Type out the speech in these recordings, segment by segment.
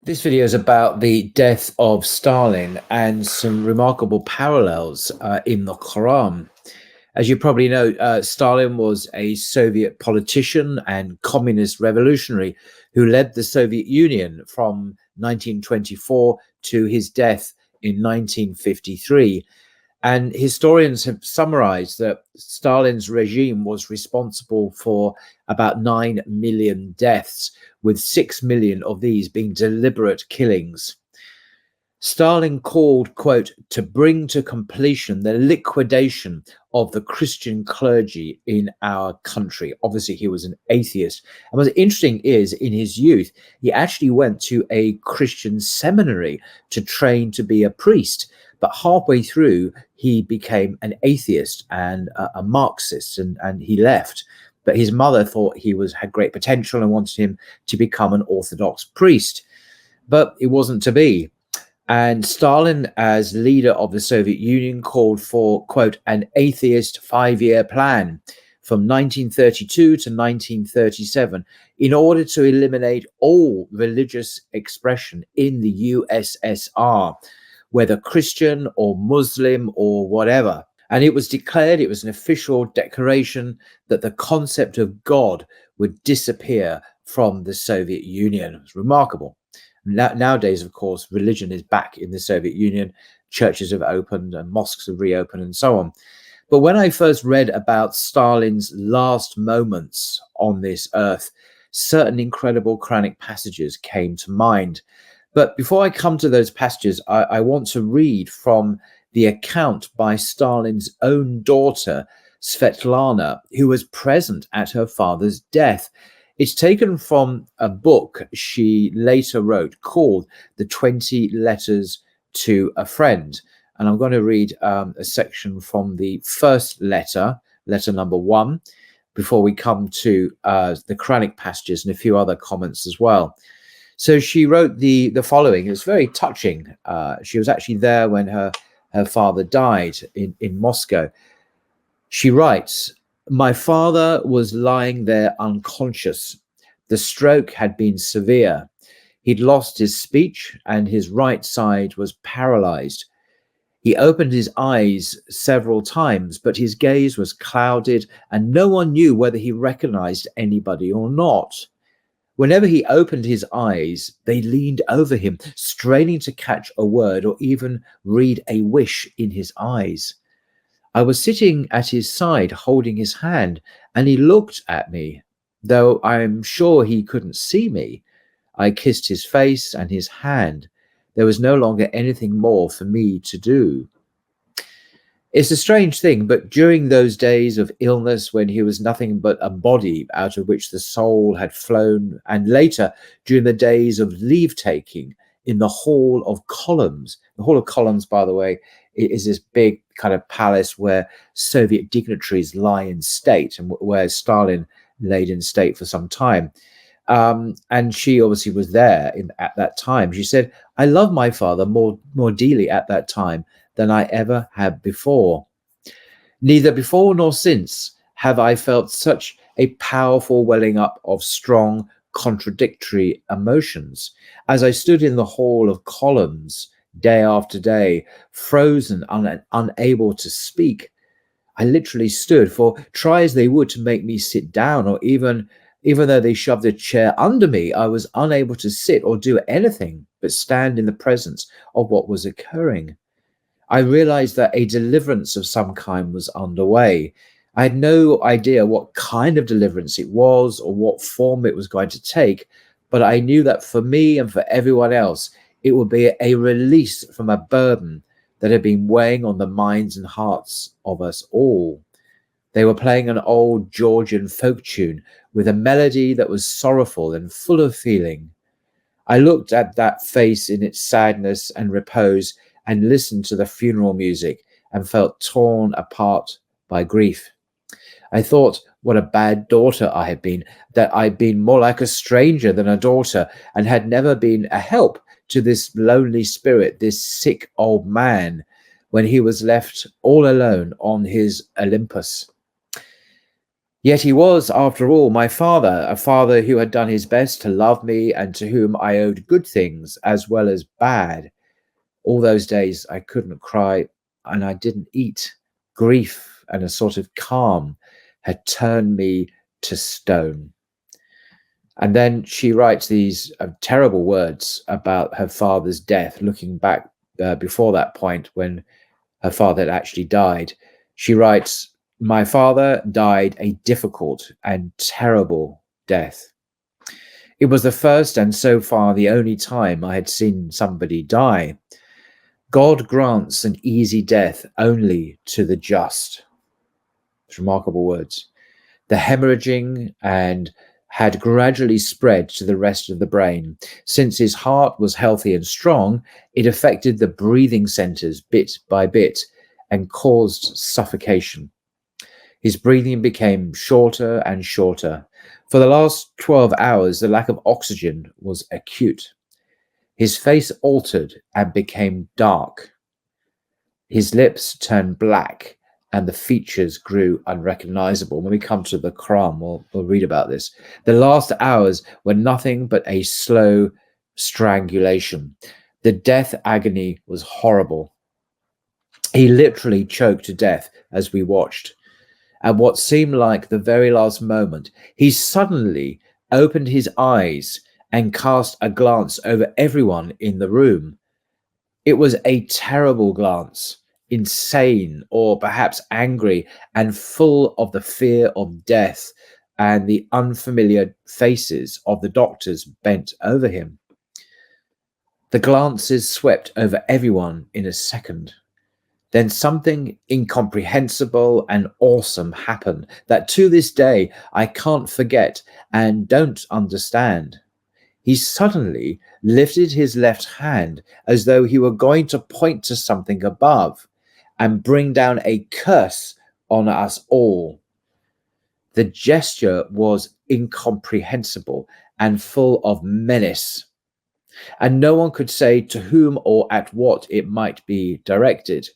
This video is about the death of Stalin and some remarkable parallels in the Quran. As you probably know, Stalin was a Soviet politician and communist revolutionary who led the Soviet Union from 1924 to his death in 1953. And historians have summarized that Stalin's regime was responsible for about 9 million deaths, with 6 million of these being deliberate killings. Stalin called, quote, to bring to completion the liquidation of the Christian clergy in our country. Obviously, he was an atheist. And what's interesting is in his youth, he actually went to a Christian seminary to train to be a priest. But halfway through, he became an atheist and a Marxist, and he left. But his mother thought he had great potential and wanted him to become an Orthodox priest. But it wasn't to be. And Stalin, as leader of the Soviet Union, called for, quote, an atheist 5-year plan from 1932 to 1937 in order to eliminate all religious expression in the USSR, whether Christian or Muslim or whatever. And it was declared, it was an official declaration that the concept of God would disappear from the Soviet Union. It was remarkable. Nowadays, of course, religion is back in the Soviet Union. Churches have opened and mosques have reopened and so on. But when I first read about Stalin's last moments on this earth, certain incredible Quranic passages came to mind. But before I come to those passages, I want to read from the account by Stalin's own daughter, Svetlana, who was present at her father's death. It's taken from a book she later wrote called The 20 Letters to a Friend. And I'm going to read a section from the first letter, letter number 1, before we come to the Quranic passages and a few other comments as well. So she wrote the following. It's very touching. She was actually there when her father died in Moscow. She writes, my father was lying there unconscious. The stroke had been severe. He'd lost his speech and his right side was paralyzed. He opened his eyes several times, but his gaze was clouded and no one knew whether he recognized anybody or not. Whenever he opened his eyes, they leaned over him, straining to catch a word or even read a wish in his eyes. I was sitting at his side, holding his hand, and he looked at me, though I'm sure he couldn't see me. I kissed his face and his hand. There was no longer anything more for me to do. It's a strange thing, but during those days of illness when he was nothing but a body out of which the soul had flown, and later during the days of leave-taking in the Hall of Columns. The Hall of Columns, by the way, is this big kind of palace where Soviet dignitaries lie in state and where Stalin laid in state for some time. And she obviously was there at that time. She said, I love my father more dearly at that time than I ever had before. Neither before nor since have I felt such a powerful welling up of strong, contradictory emotions. As I stood in the Hall of Columns day after day, frozen, unable to speak, I literally stood, for try as they would to make me sit down, or even though they shoved a chair under me, I was unable to sit or do anything but stand in the presence of what was occurring. I realized that a deliverance of some kind was underway. I had no idea what kind of deliverance it was or what form it was going to take, but I knew that for me and for everyone else, it would be a release from a burden that had been weighing on the minds and hearts of us all. They were playing an old Georgian folk tune with a melody that was sorrowful and full of feeling. I looked at that face in its sadness and repose and listened to the funeral music and felt torn apart by grief. I thought what a bad daughter I had been, that I'd been more like a stranger than a daughter and had never been a help to this lonely spirit, this sick old man, when he was left all alone on his Olympus. Yet he was, after all, my father, a father who had done his best to love me and to whom I owed good things as well as bad. All those days I couldn't cry and I didn't eat. Grief and a sort of calm had turned me to stone. And then she writes these terrible words about her father's death, looking back before that point when her father had actually died. She writes, "My father died a difficult and terrible death. It was the first and so far the only time I had seen somebody die. God grants an easy death only to the just." It's remarkable words. The hemorrhaging and had gradually spread to the rest of the brain. Since his heart was healthy and strong, it affected the breathing centers bit by bit and caused suffocation. His breathing became shorter and shorter. For the last 12 hours, the lack of oxygen was acute. His face altered and became dark. His lips turned black and the features grew unrecognizable. When we come to the Quran, we'll read about this. The last hours were nothing but a slow strangulation. The death agony was horrible. He literally choked to death as we watched. At what seemed like the very last moment, he suddenly opened his eyes and cast a glance over everyone in the room. It was a terrible glance, insane or perhaps angry and full of the fear of death and the unfamiliar faces of the doctors bent over him. The glances swept over everyone in a second. Then something incomprehensible and awesome happened that to this day I can't forget and don't understand. He suddenly lifted his left hand as though he were going to point to something above and bring down a curse on us all. The gesture was incomprehensible and full of menace, and no one could say to whom or at what it might be directed.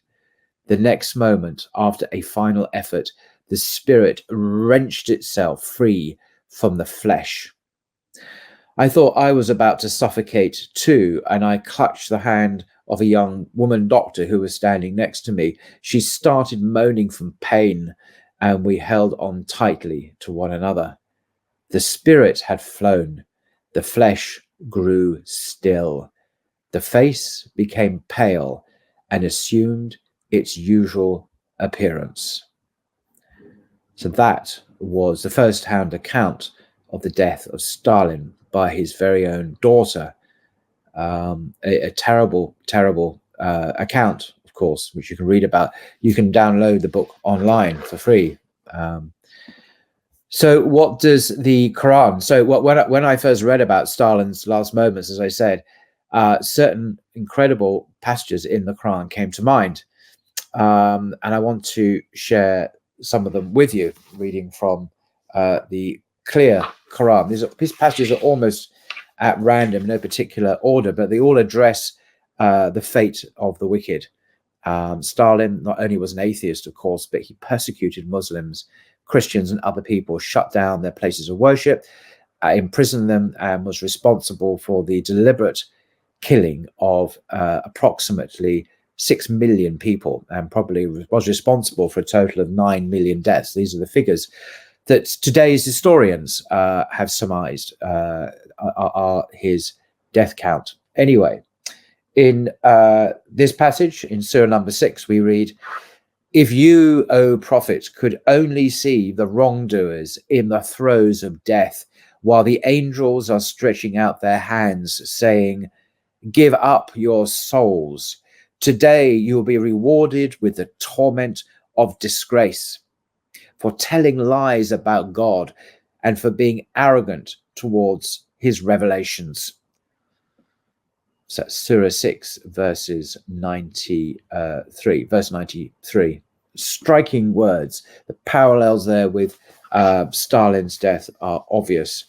The next moment, after a final effort, the spirit wrenched itself free from the flesh. I thought I was about to suffocate too, and I clutched the hand of a young woman doctor who was standing next to me. She started moaning from pain, and we held on tightly to one another. The spirit had flown. The flesh grew still. The face became pale and assumed its usual appearance. So that was the first-hand account of the death of Stalin by his very own daughter. A terrible, terrible account, of course, which you can read about. You can download the book online for free. So what does the Quran, so when I first read about Stalin's last moments, as I said, certain incredible passages in the Quran came to mind. And I want to share some of them with you, reading from the clear Quran. These passages are almost at random, no particular order, but they all address the fate of the wicked. Stalin not only was an atheist, of course, but he persecuted Muslims, Christians, and other people, shut down their places of worship, imprisoned them, and was responsible for the deliberate killing of approximately 6 million people, and probably was responsible for a total of 9 million deaths. These are the figures that today's historians have surmised are his death count. Anyway, in this passage, in Surah number 6, we read, "If you, O Prophet, could only see the wrongdoers in the throes of death, while the angels are stretching out their hands, saying, 'Give up your souls. Today you will be rewarded with the torment of disgrace for telling lies about God and for being arrogant towards his revelations.'" So Surah 6, verse 93. Striking words. The parallels there with Stalin's death are obvious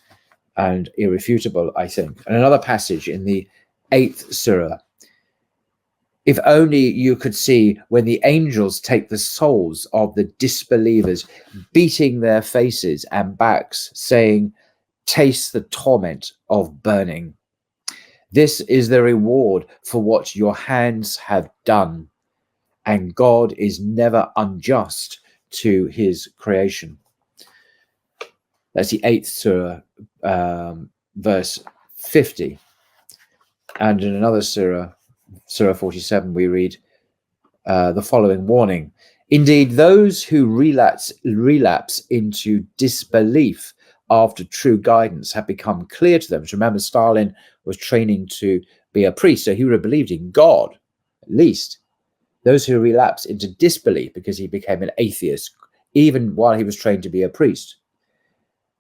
and irrefutable, I think. And another passage in the 8th Surah, If only you could see when the angels take the souls of the disbelievers, beating their faces and backs, saying, "Taste the torment of burning. This is the reward for what your hands have done." And God is never unjust to his creation. That's the 8th surah, verse 50. And in another surah, Surah 47, we read the following warning. Indeed, those who relapse into disbelief after true guidance have become clear to them. So remember, Stalin was training to be a priest, so he would have believed in God, at least. Those who relapse into disbelief because he became an atheist, even while he was trained to be a priest.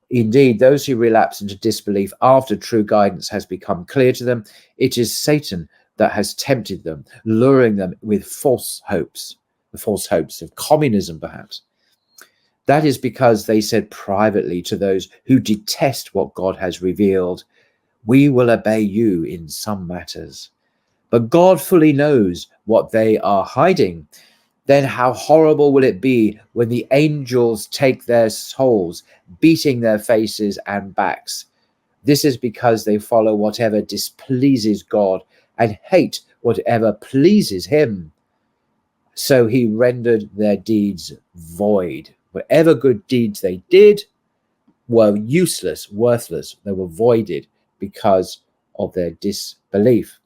Indeed, those who relapse into disbelief after true guidance has become clear to them, it is Satan that has tempted them, luring them with false hopes, the false hopes of communism, perhaps. That is because they said privately to those who detest what God has revealed, "We will obey you in some matters." But God fully knows what they are hiding. Then how horrible will it be when the angels take their souls, beating their faces and backs? This is because they follow whatever displeases God and hate whatever pleases him. So he rendered their deeds void. Whatever good deeds they did were useless, worthless. They were voided because of their disbelief.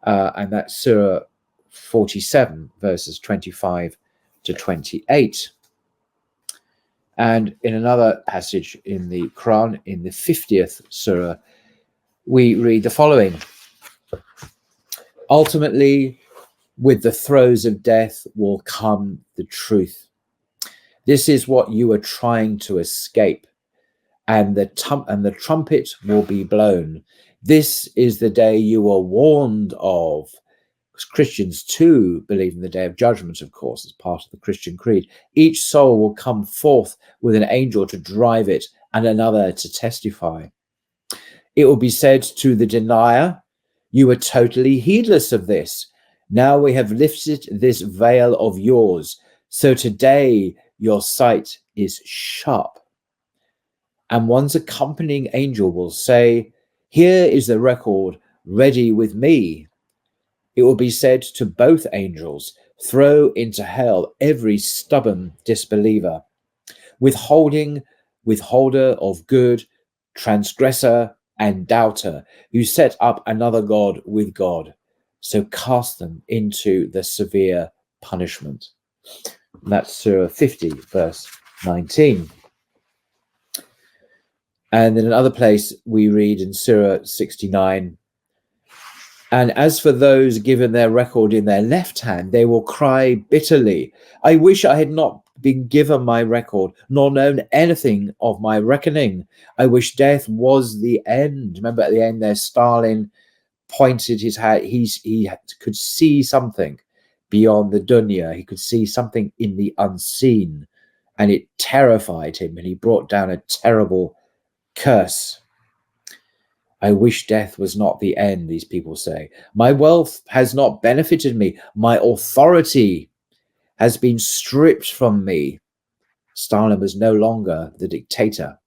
And that's Surah 47, verses 25 to 28. And in another passage in the Quran, in the 50th Surah, we read the following. Ultimately, with the throes of death will come the truth. This is what you are trying to escape, and the trumpet will be blown. This is the day you were warned of. Christians too believe in the day of judgment, of course, as part of the Christian creed. Each soul will come forth with an angel to drive it and another to testify. It will be said to the denier, "You were totally heedless of this. Now we have lifted this veil of yours, so today your sight is sharp." And one's accompanying angel will say, "Here is the record ready with me." It will be said to both angels, "Throw into hell every stubborn disbeliever, withholder of good, transgressor, and doubter, who set up another God with God. So cast them into the severe punishment." And that's Surah 50, verse 19. And in another place, we read in Surah 69, "And as for those given their record in their left hand, they will cry bitterly, 'I wish I had not been given my record, nor known anything of my reckoning. I wish death was the end.'" Remember at the end there, Stalin pointed his hat. He could see something beyond the dunya. He could see something in the unseen, and it terrified him, and he brought down a terrible curse. "I wish death was not the end," these people say. "My wealth has not benefited me. My authority has been stripped from me." Stalin was no longer the dictator.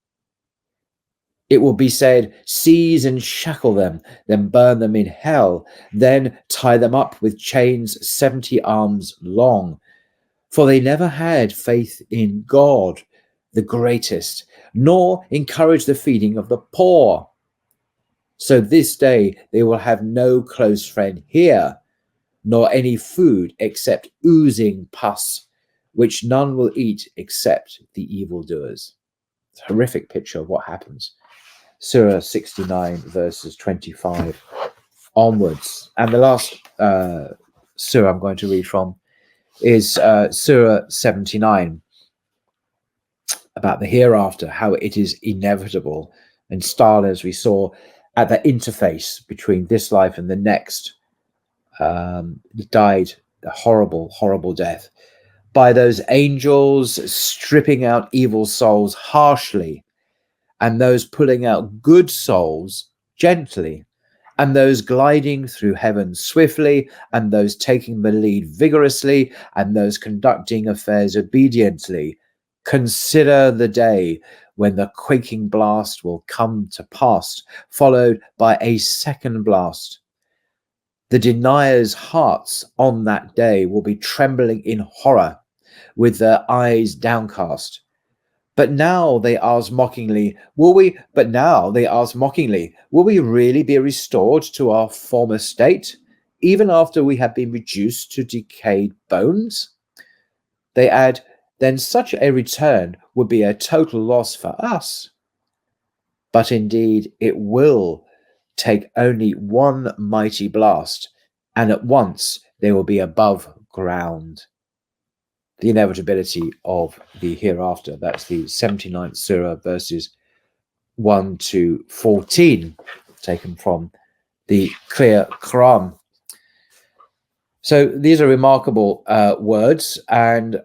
It will be said, "Seize and shackle them, then burn them in hell, then tie them up with chains 70 arms long. For they never had faith in God, the greatest, nor encouraged the feeding of the poor. So this day they will have no close friend here, nor any food except oozing pus, which none will eat except the evildoers." It's a horrific picture of what happens. Surah 69, verses 25 onwards. And the last surah I'm going to read from is Surah 79, about the hereafter, how it is inevitable. And Stalin, as we saw, at the interface between this life and the next, died a horrible, horrible death by those angels stripping out evil souls harshly, and those pulling out good souls gently, and those gliding through heaven swiftly, and those taking the lead vigorously, and those conducting affairs obediently. Consider the day when the quaking blast will come to pass, followed by a second blast. The deniers' hearts on that day will be trembling in horror, with their eyes downcast. But now they ask mockingly, will we really be restored to our former state, even after we have been reduced to decayed bones? They add, then such a return would be a total loss for us. But indeed, it will take only one mighty blast, and at once they will be above ground. The inevitability of the hereafter. That's the 79th Surah, verses 1 to 14, taken from the clear Quran. So these are remarkable words, and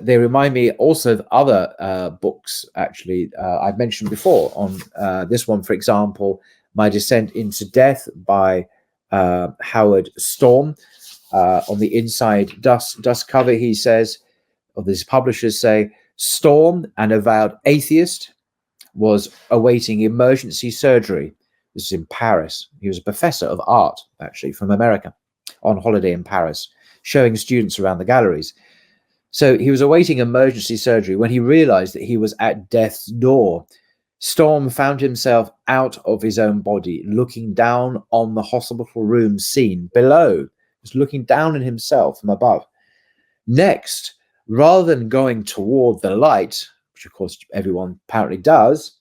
they remind me also of other books, actually, I've mentioned before. On this one, for example, My Descent into Death by Howard Storm. On the inside dust cover, he says, or these publishers say, Storm, an avowed atheist, was awaiting emergency surgery. This is in Paris. He was a professor of art, actually, from America, on holiday in Paris, showing students around the galleries. So he was awaiting emergency surgery when he realized that he was at death's door. Storm found himself out of his own body, looking down on the hospital room scene below. He was looking down on himself from above. Next, rather than going toward the light, which of course everyone apparently does,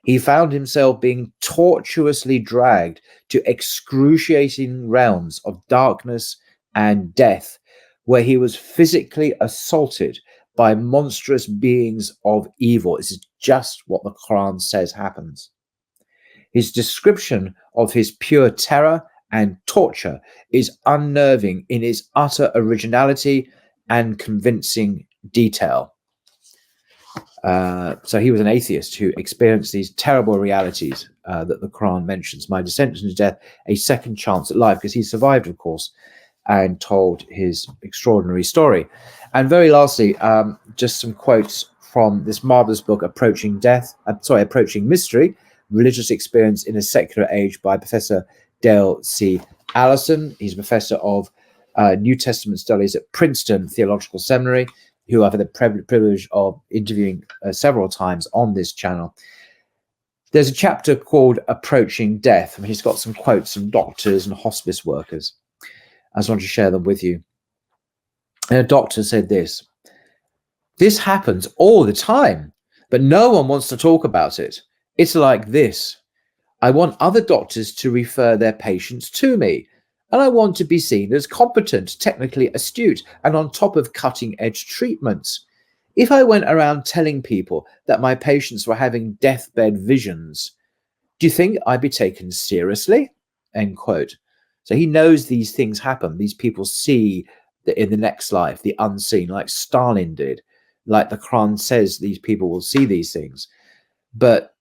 he found himself being tortuously dragged to excruciating realms of darkness and death, where he was physically assaulted by monstrous beings of evil. This is just what the Quran says happens. His description of his pure terror and torture is unnerving in its utter originality and convincing detail. So he was an atheist who experienced these terrible realities that the Quran mentions. My descent into death, a second chance at life, because he survived, of course, and told his extraordinary story. And very lastly, just some quotes from this marvelous book, Approaching Mystery, Religious Experience in a Secular Age by Professor Dale C. Allison. He's a professor of New Testament studies at Princeton Theological Seminary, who I've had the privilege of interviewing several times on this channel. There's a chapter called Approaching Death, and he's got some quotes from doctors and hospice workers. I just want to share them with you. And a doctor said this: "This happens all the time, but no one wants to talk about it. It's like this. I want other doctors to refer their patients to me, and I want to be seen as competent, technically astute, and on top of cutting-edge treatments. If I went around telling people that my patients were having deathbed visions, do you think I'd be taken seriously?" End quote. So he knows these things happen. These people see that in the next life, the unseen, like Stalin did. Like the Quran says, these people will see these things. But,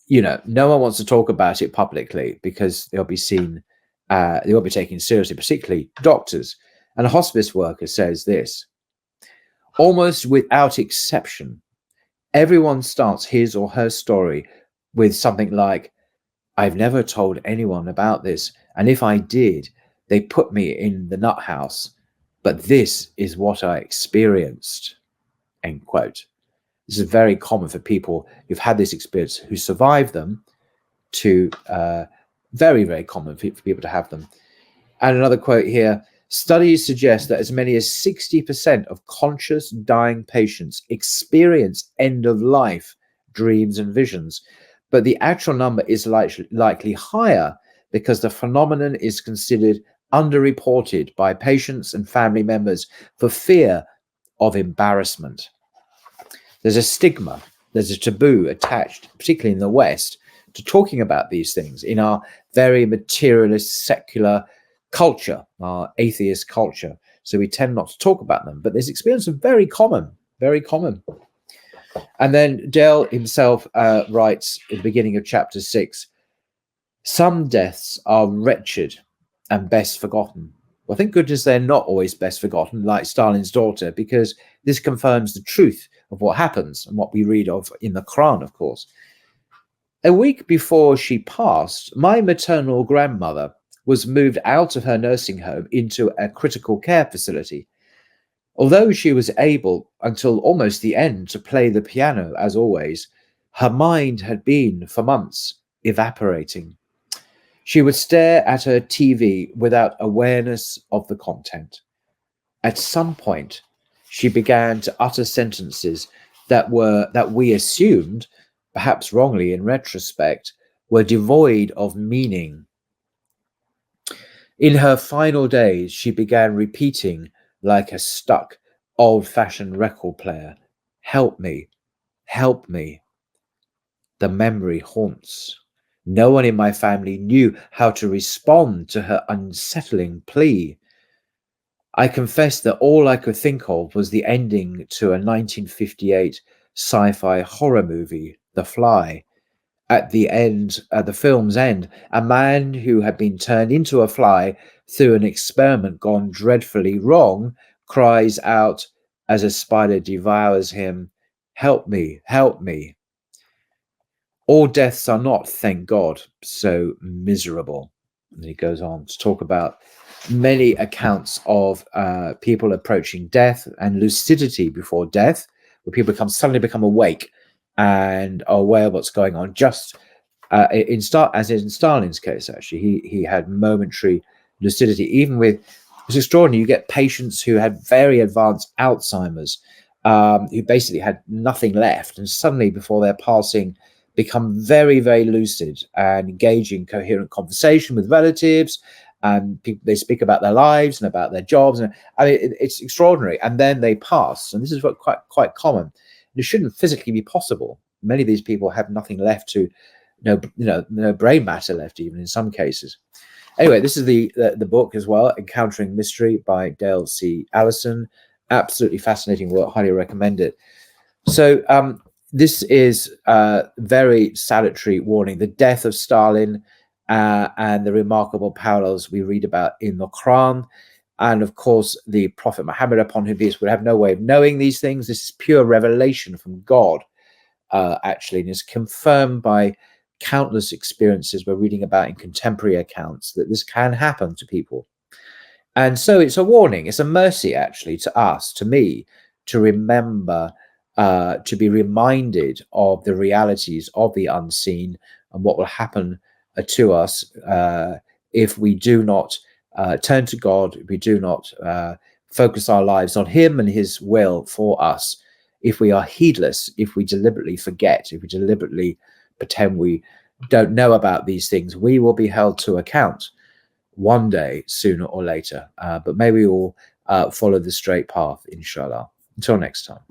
you know, no one wants to talk about it publicly because they'll be seen, they won't be taken seriously, particularly doctors. And a hospice worker says this: "Almost without exception, everyone starts his or her story with something like, I've never told anyone about this, and if I did, they put me in the nut house, but this is what I experienced." End quote. This is very common for people who've had this experience, who survive them, to very, very common for people to have them. And another quote here: "Studies suggest that as many as 60% of conscious dying patients experience end-of-life dreams and visions, but the actual number is likely higher because the phenomenon is considered underreported by patients and family members for fear of embarrassment. There's a stigma, there's a taboo attached, particularly in the West, to talking about these things in our very materialist, secular culture, our atheist culture. So we tend not to talk about them, but this experience is very common, very common." And then Dale himself writes at the beginning of chapter 6, Some deaths are wretched and best forgotten. Well, thank goodness they're not always best forgotten, like Stalin's daughter, because this confirms the truth of what happens and what we read of in the Quran, of course. A week before she passed, my maternal grandmother was moved out of her nursing home into a critical care facility. Although she was able, until almost the end, to play the piano as always, her mind had been, for months, evaporating. She would stare at her TV without awareness of the content. At some point, she began to utter sentences that we assumed, perhaps wrongly in retrospect, were devoid of meaning. In her final days, she began repeating like a stuck, old-fashioned record player, "Help me, help me." The memory haunts. No one in my family knew how to respond to her unsettling plea. I confess that all I could think of was the ending to a 1958 sci-fi horror movie, The Fly. At the film's end, a man who had been turned into a fly through an experiment gone dreadfully wrong cries out as a spider devours him, "Help me, help me." All deaths are not, thank God, so miserable. And he goes on to talk about many accounts of people approaching death and lucidity before death, where people suddenly become awake and are aware of what's going on. Just as in Stalin's case, actually, he had momentary lucidity. Even with, it's extraordinary. You get patients who had very advanced Alzheimer's, who basically had nothing left, and suddenly before their passing, become very, very lucid and engage in coherent conversation with relatives. And they speak about their lives and about their jobs. And I mean, it's extraordinary. And then they pass. And this is what quite common. It shouldn't physically be possible. Many of these people have nothing left to, no brain matter left, even in some cases. Anyway, this is the book as well, Encountering Mystery by Dale C. Allison. Absolutely fascinating work. Highly recommend it. So this is a very salutary warning. The death of Stalin and the remarkable parallels we read about in the Quran. And of course, the Prophet Muhammad, upon whom peace, would have no way of knowing these things. This is pure revelation from God, actually, and is confirmed by countless experiences we're reading about in contemporary accounts that this can happen to people. And so it's a warning, it's a mercy actually to us, to me, to remember, to be reminded of the realities of the unseen and what will happen to us if we do not turn to God, if we do not focus our lives on Him and His will for us, if we are heedless, if we deliberately forget, if we deliberately pretend we don't know about these things, we will be held to account one day, sooner or later. But may we all follow the straight path, inshallah. Until next time.